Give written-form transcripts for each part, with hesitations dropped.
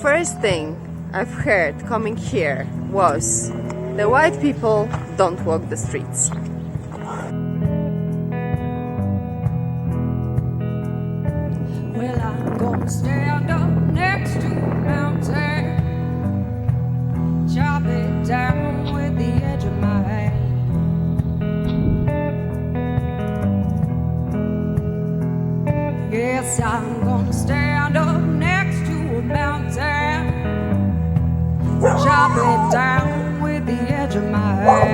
first thing I've heard coming here was the white people don't walk the streets. Well, I'm gonna stand up next to a mountain, chop it down with the edge of my hand. Yes, I'm gonna stand up next to a mountain, chop it down with the edge of my hand.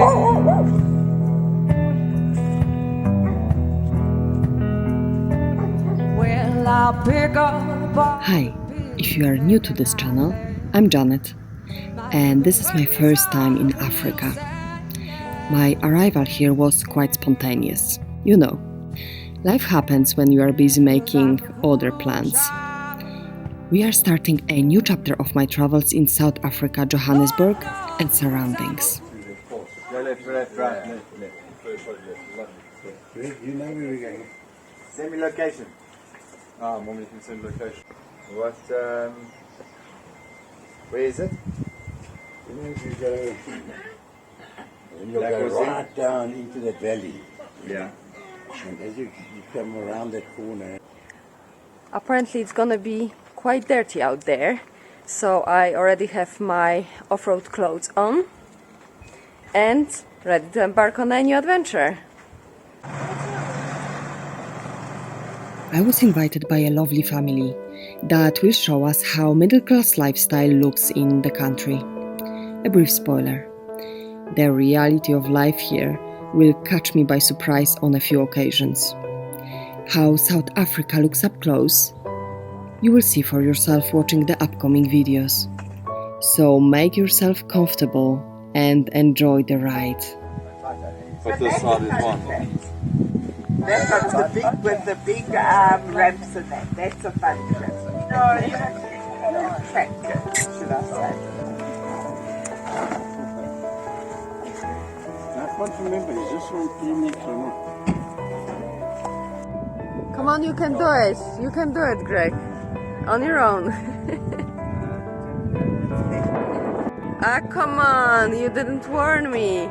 Well, I'll pick up all. Hi, if you are new to this channel, I'm Janet, and this is my first time in Africa. My arrival here was quite spontaneous. You know, life happens when you are busy making other plans. We are starting a new chapter of my travels in South Africa, Johannesburg and surroundings. You know where we're going. Send me location. Ah, Mom, you can send location. What, where is it? You know if you go, and you'll go right down into that valley. Yeah. And as you come around that corner, Apparently it's gonna be quite dirty out there, so I already have my off-road clothes on and ready to embark on a new adventure. I was invited by a lovely family that will show us how middle-class lifestyle looks in the country. A brief spoiler: the reality of life here will catch me by surprise on a few occasions. How South Africa looks up close, you will see for yourself watching the upcoming videos. So make yourself comfortable and enjoy the ride. But this side is one. That's got the big with the big ramps in that. That's a fun trip. No, you don't track, should I say? I can't remember, is this one Phoenix or not? Come on, you can do it. You can do it, Greg. On your own. Ah, come on. You didn't warn me.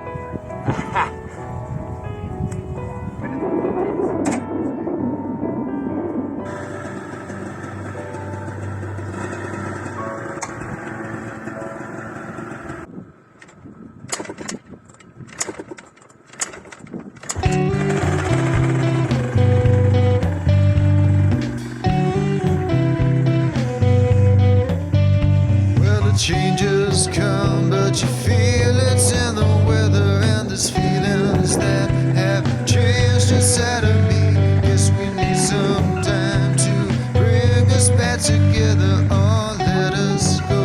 Changes come, but you feel it's in the weather, and there's feelings that have changed inside of me. Guess we need some time to bring us back together, or let us go.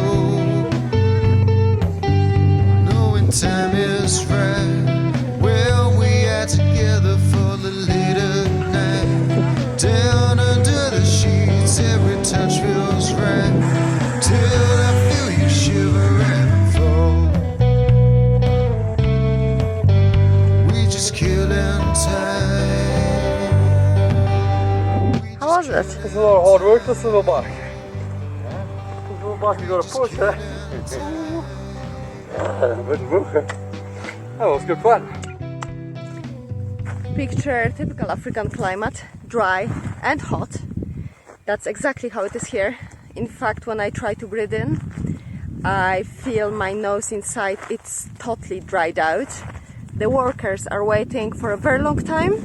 Knowing time is right, well, we are together for the later night. Down under the sheets, every touch feels right. Till I feel you shiver and fall. We just killing time. How was it? It's a lot of hard work, this little bike. This little bike you gotta push, eh? That was good fun. Picture typical African climate, dry and hot. That's exactly how it is here. In fact, when I try to breathe in, I feel my nose inside, it's totally dried out. The workers are waiting for a very long time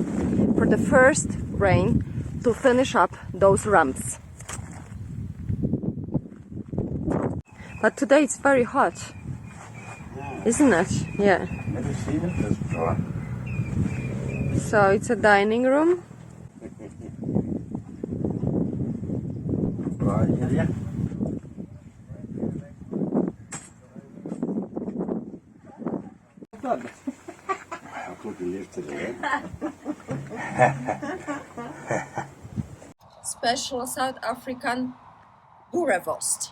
for the first rain to finish up those ramps. But today it's very hot, isn't it? Yeah. Have you seen it? It's dry. So it's a dining room. Dry area. I thought you left it there. Special South African boerewors.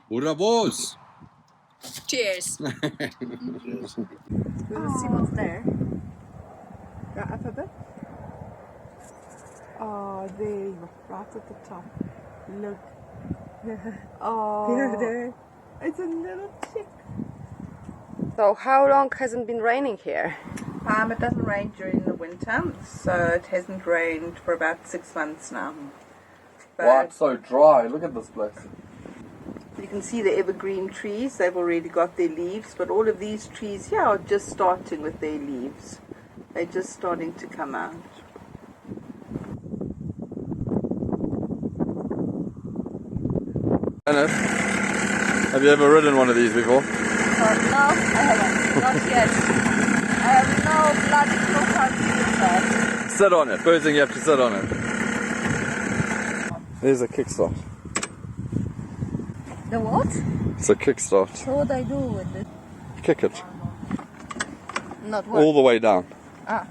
Boerewors! Cheers. We will see what's there. Go up a bit. Oh, there, right at the top. Look. Oh, There. it's a little chick. So how long hasn't been raining here? It doesn't rain during the winter, so it hasn't rained for about 6 months now. But Why it's so dry? Look at this place. you can see the evergreen trees, they've already got their leaves, but all of these trees here are just starting with their leaves. They're just starting to come out. Dennis, have you ever ridden one of these before? No, I haven't. Not yet. I have no bloody clue how to do that. Sit on it. First thing you have to sit on it. There's a kickstart. The what? It's a kickstart. So what I do with it? Kick it. Not what? All the way down. Ah.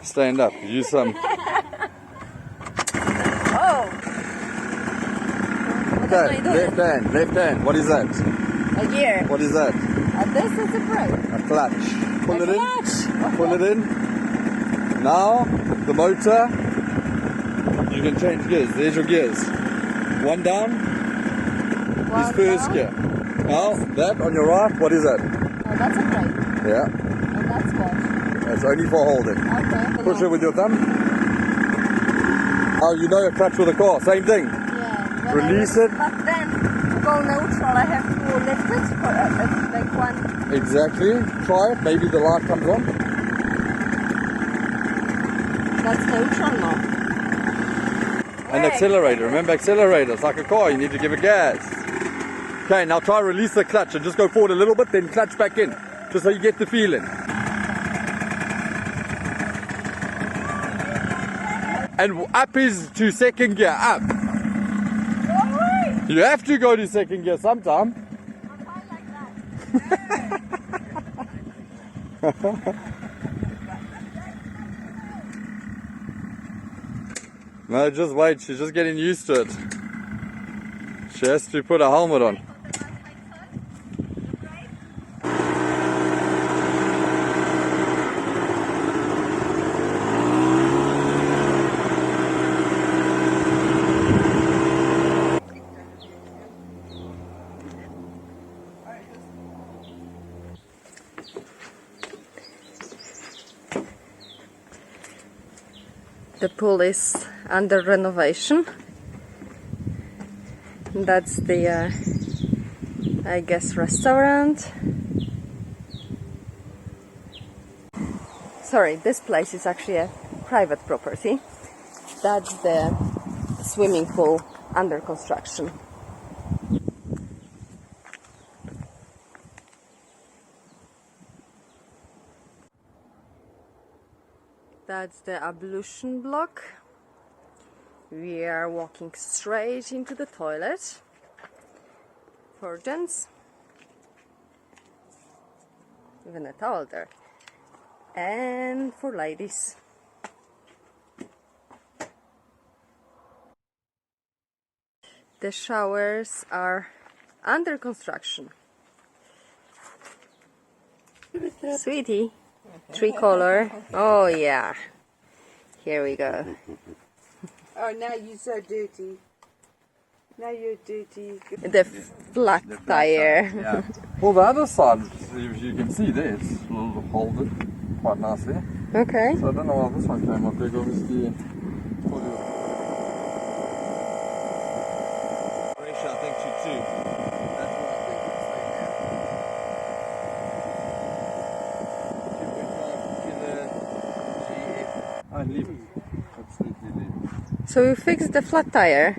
Stand up. Use some. Oh! What am I Okay, doing? left hand. Left hand. What is that? A gear. What is that? This is a brake. A clutch. Pull it in. Clutch. Pull it in. Now, the motor. You can change gears. There's your gears. One down is first down. gear. Now, that on your right, what is that? Oh, that's a brake. Yeah, And that's what? that's only for holding. Okay. Push it with your thumb. Oh, you know a clutch with a car. Same thing. Yeah. Release it. But then, to go neutral, I have to lift it for like one. Exactly. Try it. Maybe the light comes on. That's neutral now. And accelerator. Remember accelerator. It's like a car. You need to give it gas. Okay, now try release the clutch and just go forward a little bit, then clutch back in. Just so you get the feeling. And up is to second gear. Up. You have to go to second gear sometime. No, just wait. She's just getting used to it. She has to put a helmet on. The pool is under renovation. That's the, I guess, restaurant. Sorry, this place is actually a private property. That's the swimming pool under construction. That's the ablution block. We are walking straight into the toilet for gents. Even a towel there. And for ladies. The showers are under construction. Sweetie. Tricolor. Oh yeah. Here we go. Oh, now you're so dirty. Now you're dirty. The flat tire. Yeah. Well, the other side, you can see there, it's holded quite nicely. Okay. So I don't know why this one came up big, obviously. Ratio, I think, to 2. That's what I think it's saying now. 2.5 to the GF. Oh, leave it. Absolutely leave it. So we fixed the flat tire.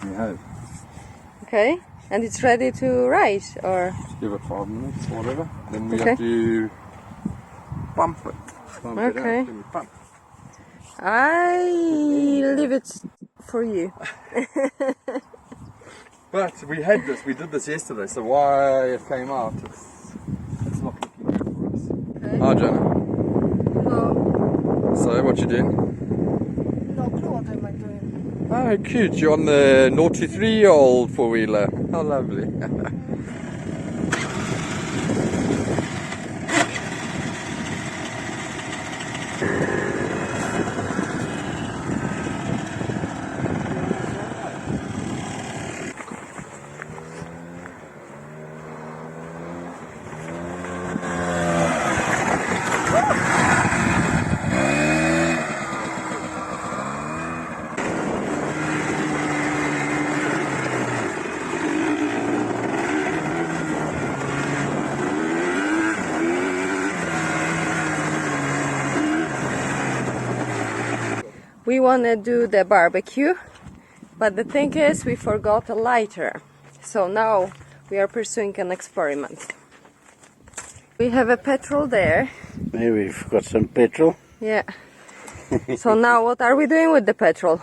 We have. Okay. And it's ready to ride, or? Give it 5 minutes, whatever. Then we Okay. have to pump it. Pump it Okay. out. Then we pump. I leave it for you. But we had this, we did this yesterday, so why it came out, it's not looking good for us. Okay. Hi, Jenna. No, So, what you doing? no clue what am I doing. Oh, cute, you're on the 0-3-year-old four-wheeler. How lovely. We want to do the barbecue, but the thing is we forgot a lighter. So now we are pursuing an experiment. We have a petrol there. Maybe we've got some petrol. Yeah. So now what are we doing with the petrol?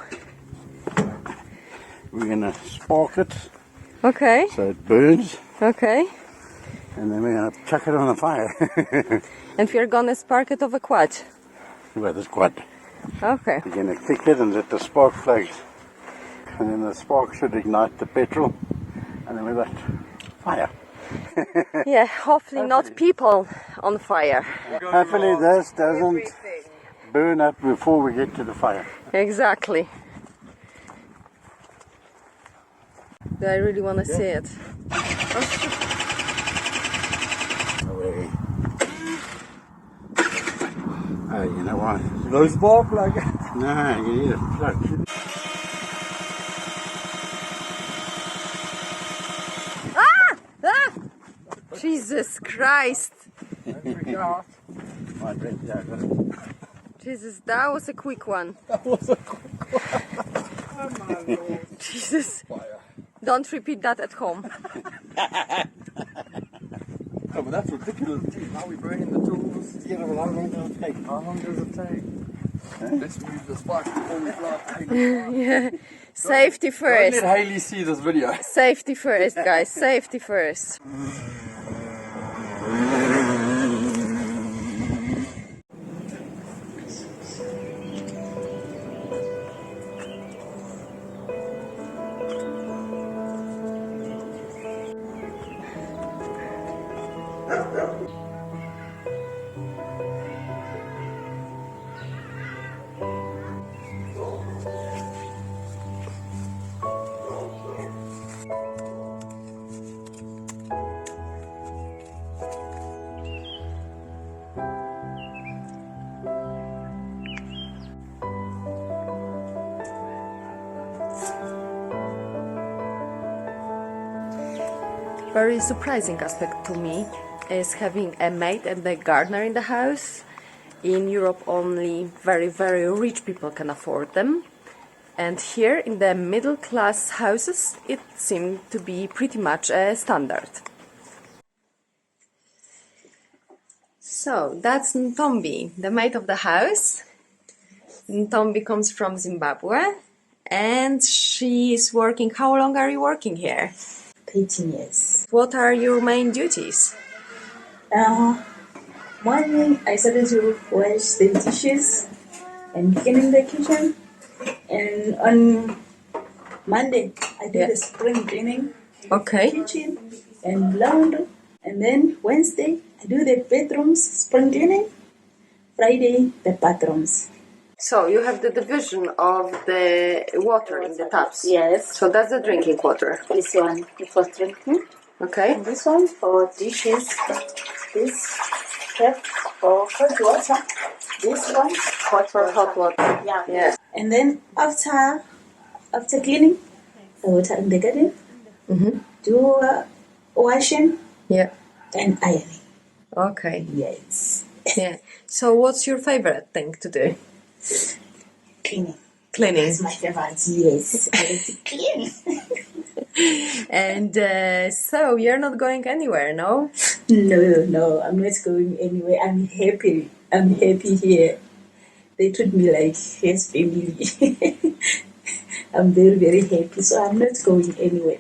We're gonna spark it Okay. so it burns, Okay. and then we're gonna chuck it on the fire. And we're gonna spark it over quad. With the squad. Okay. We're gonna kick it and let the spark flags, and then the spark should ignite the petrol, and then we've got fire. Yeah, hopefully not people on fire. Hopefully this doesn't burn up before we get to the fire. Exactly. Do I really want to see it? Away. Oh, you know what? No spark plug. No, you need a plug. Ah! Jesus Christ! Jesus, that was a quick one. Jesus. Don't repeat that at home. Oh, but that's ridiculous. Geez, how are we burning the tools? Yeah, well, how long does it take? How long does it take? Let's move the spark before we fly. Yeah. Safety Don't first. let Hayley see this video. Safety first, guys. Safety first. Very surprising aspect to me is having a maid and a gardener in the house. In Europe only very rich people can afford them, and here in the middle class houses it seemed to be pretty much a standard. So that's Ntombi, the maid of the house. Ntombi comes from Zimbabwe and she is working. How long are you working here? 13 years. What are your main duties? Morning, I started to wash the dishes and cleaning the kitchen. And on Monday, I do Yeah. the spring cleaning, Okay. kitchen and laundry. And then Wednesday, I do the bedrooms, spring cleaning. Friday, the bathrooms. So you have the division of the water in the taps. Yes. So that's the drinking water. This one for drinking. Okay. And this one for dishes. This tap for hot water. This one For hot water. Yeah. Yeah. And then after cleaning, the water in the garden, do washing Yeah. and ironing. Okay. Yes. Yeah. So what's your favorite thing to do? Cleaning. Cleaning. It's my favorite. Yes. I like to clean. And so you're not going anywhere, no? No, I'm not going anywhere. I'm happy. I'm happy here. They treat me like his family. I'm very happy. So I'm not going anywhere.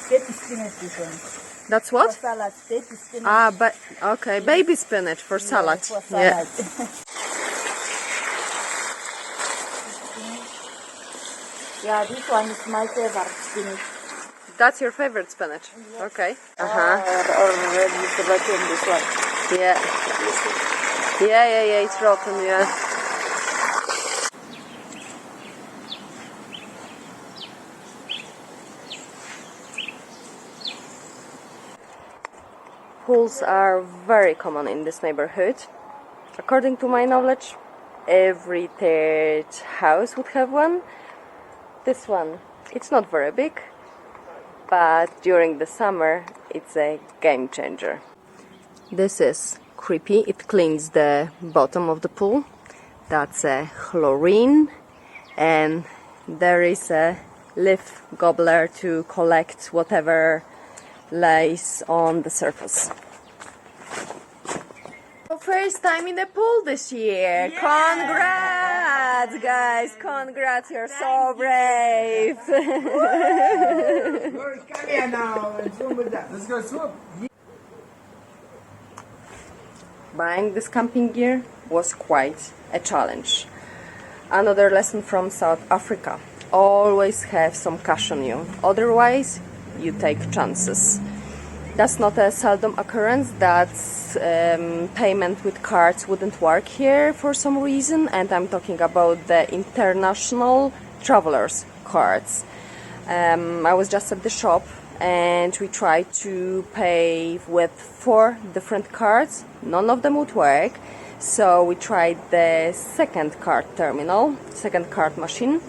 Dirty spinach, this one. That's what? For salad, dirty spinach. Ah, but okay, baby spinach for salad. For Yeah. salad. Yeah, this one is my favorite spinach. That's your favorite spinach. Okay. Uh-huh. Or the bottom, this one. Yeah. Yeah, it's rotten, yeah. Pools are very common in this neighborhood. According to my knowledge, every third house would have one. This one, it's not very big, but during the summer it's a game changer. This is creepy. It cleans the bottom of the pool. That's a chlorine, and there is a leaf gobbler to collect whatever lays on the surface. First time in the pool this year. Yeah. Congrats, guys! Congrats, you're so brave. Come here now and swim with that. Let's go swim. Buying this camping gear was quite a challenge. Another lesson from South Africa: always have some cash on you, otherwise you take chances. That's not a seldom occurrence that payment with cards wouldn't work here for some reason, and I'm talking about the international travelers cards. I was just at the shop and we tried to pay with 4 different cards. None of them would work, so we tried the second card machine,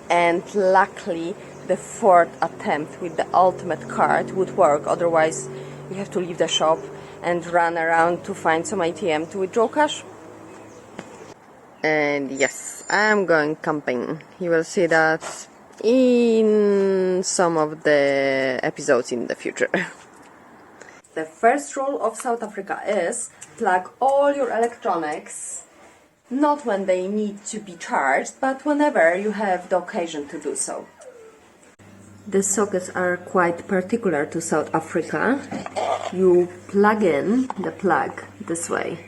and luckily the 4th attempt with the ultimate card would work. Otherwise you have to leave the shop and run around to find some ATM to withdraw cash. And yes, I'm going camping. You will see that in some of the episodes in the future. The first rule of South Africa is plug all your electronics, not when they need to be charged, but whenever you have the occasion to do so. The sockets are quite particular to South Africa. You plug in the plug this way.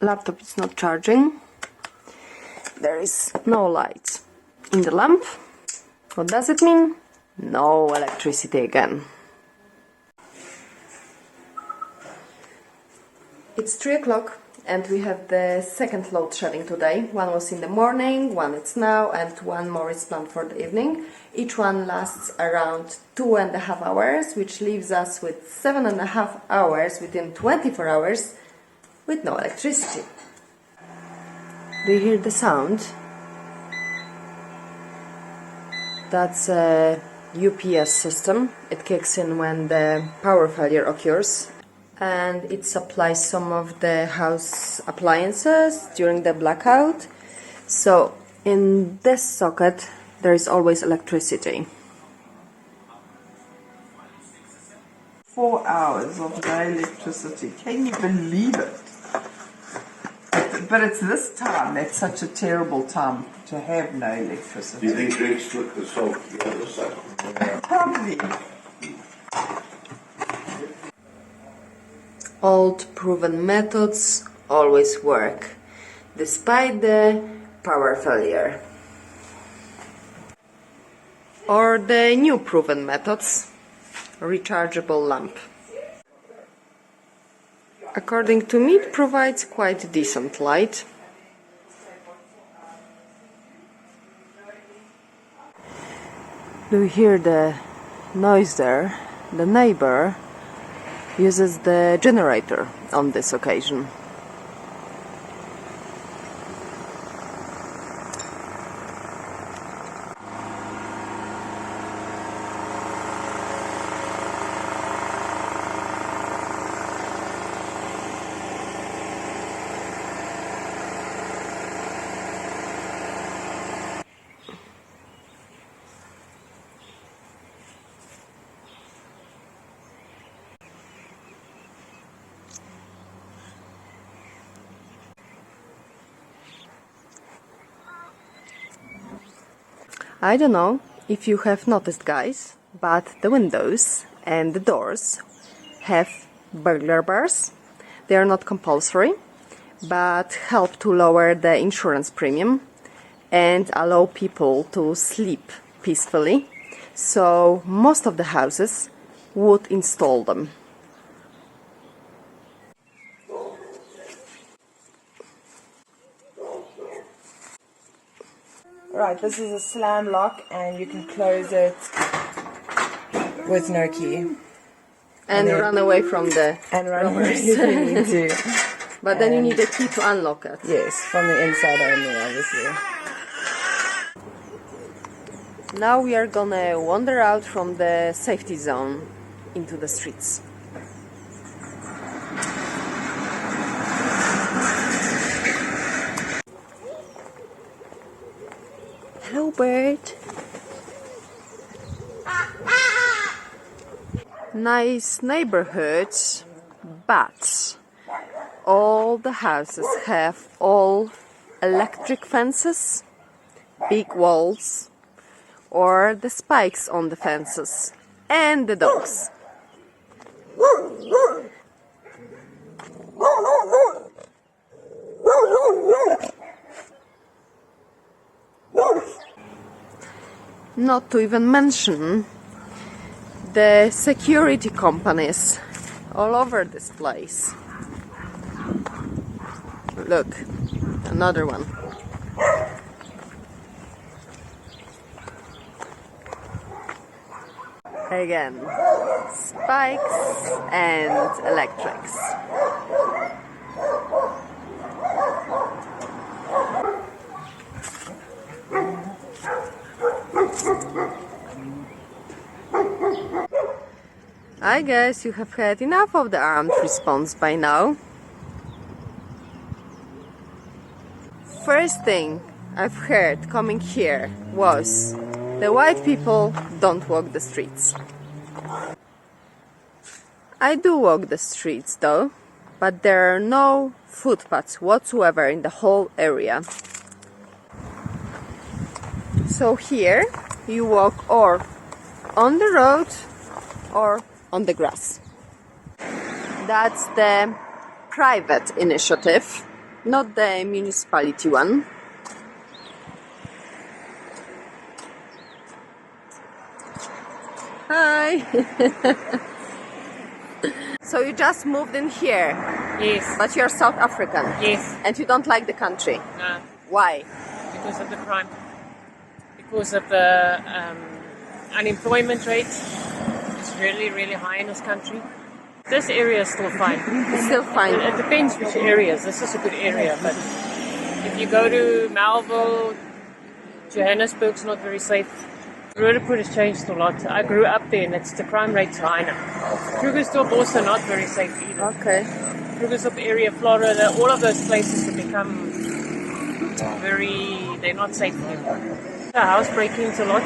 Laptop is not charging. There is no light in the lamp. What does it mean? No electricity again. It's 3 o'clock and we have the second load shedding today. One was in the morning, one it's now, and one more is planned for the evening. Each one lasts around 2.5 hours, which leaves us with 7.5 hours within 24 hours with no electricity. Do you hear the sound? That's a UPS system. It kicks in when the power failure occurs, and it supplies some of the house appliances during the blackout. So in this socket there is always electricity. 4 hours of no electricity. Can you believe it? But it's this time that's such a terrible time to have no electricity. Do you think Greg's took the salt the other side? Probably. Old proven methods always work, despite the power failure. Or the new proven methods, rechargeable lamp. According to me, it provides quite decent light. Do you hear the noise there? The neighbor uses the generator on this occasion. I don't know if you have noticed, guys, but the windows and the doors have burglar bars. They are not compulsory, but help to lower the insurance premium and allow people to sleep peacefully. So most of the houses would install them. Right, this is a slam lock and you can close it with no key. And then- run away from the And run robbers. if you need to. But then you need a key to unlock it. Yes, from the inside only, obviously. Now we are gonna wander out from the safety zone into the streets. Hello, bird. Nice neighborhoods, but all the houses have all electric fences, big walls, or the spikes on the fences, and the dogs. Not to even mention the security companies all over this place. Look, another one. Again, spikes and electrics. I guess you have had enough of the armed response by now. First thing I've heard coming here was the white people don't walk the streets. I do walk the streets though, but there are no footpaths whatsoever in the whole area. So here you walk or on the road or on the grass. That's the private initiative, not the municipality one. Hi! So you just moved in here? Yes. But you're South African? Yes. And you don't like the country? No. Why? Because of the crime. Because of the unemployment rate. It's really, really high in this country. This area is still fine. It's still fine. It depends which areas. This is a good area, but if you go to Melville, Johannesburg's not very safe. Roodepoort has changed a lot. I grew up there and the crime rate's high now. Krugersdorp also not very safe either. Okay. Krugersdorp area, Florida, all of those places have become they're not safe anymore. House breakings a lot.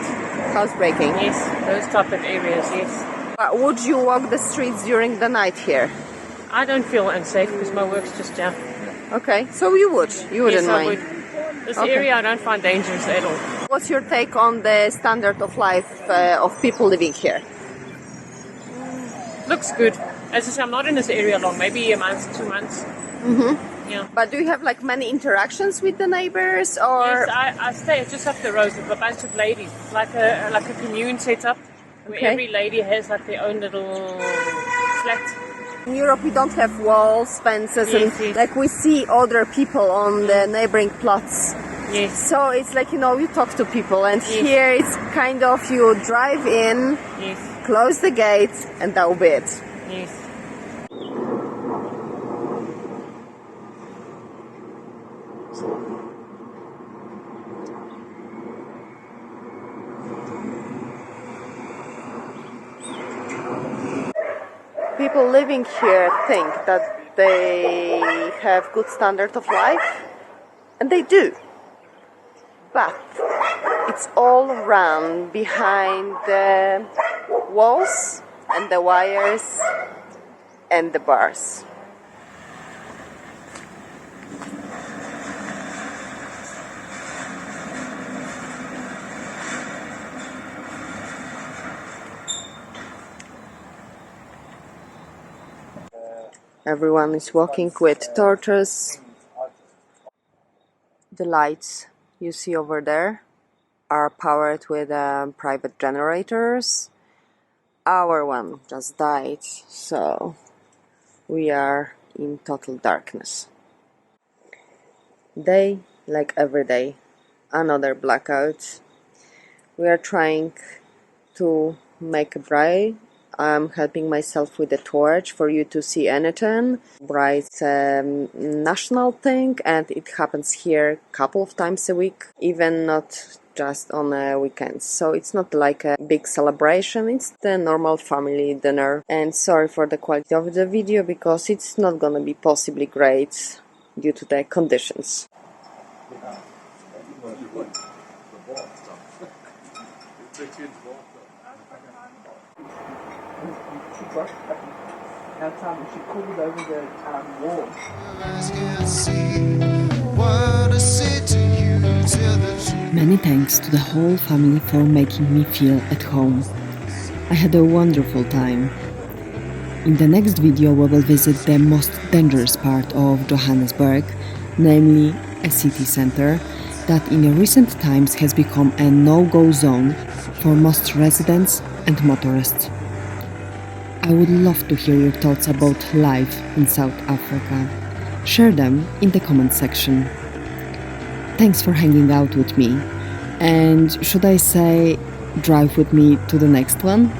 House breaking? Yes, those type of areas, yes. But would you walk the streets during the night here? I don't feel unsafe because my work's just down. Okay, so you would? You wouldn't Yes, mind? I would. This Okay. area I don't find dangerous at all. What's your take on the standard of life of people living here? Looks good. As I say, I'm not in this area long, maybe a month, 2 months. Mm-hmm. Yeah. But do you have like many interactions with the neighbors, or? Yes, I stay just up the road with a bunch of ladies. It's like a commune set up where Okay. every lady has like their own little flat. In Europe, we don't have walls, fences, Yes, and yes. like we see other people on the neighboring plots. Yes. So it's like, you talk to people, and Yes. here it's kind of you drive in, Yes. close the gate, and that will be it. Yes. People living here think that they have good standard of life, and they do. But it's all run behind the walls and the wires and the bars. Everyone is walking with torches. The lights you see over there are powered with private generators. Our one just died, so we are in total darkness. Day, like every day, another blackout. We are trying to make a braai. I'm helping myself with a torch for you to see anything. Braai is a national thing, and it happens here a couple of times a week, even not just on a weekend. So it's not like a big celebration, it's the normal family dinner. And sorry for the quality of the video, because it's not gonna be possibly great due to the conditions. That time she called over the wall. Many thanks to the whole family for making me feel at home. I had a wonderful time. In the next video we will visit the most dangerous part of Johannesburg, namely a city center that in recent times has become a no-go zone for most residents and motorists. I would love to hear your thoughts about life in South Africa. Share them in the comment section. Thanks for hanging out with me, and should I say, drive with me to the next one?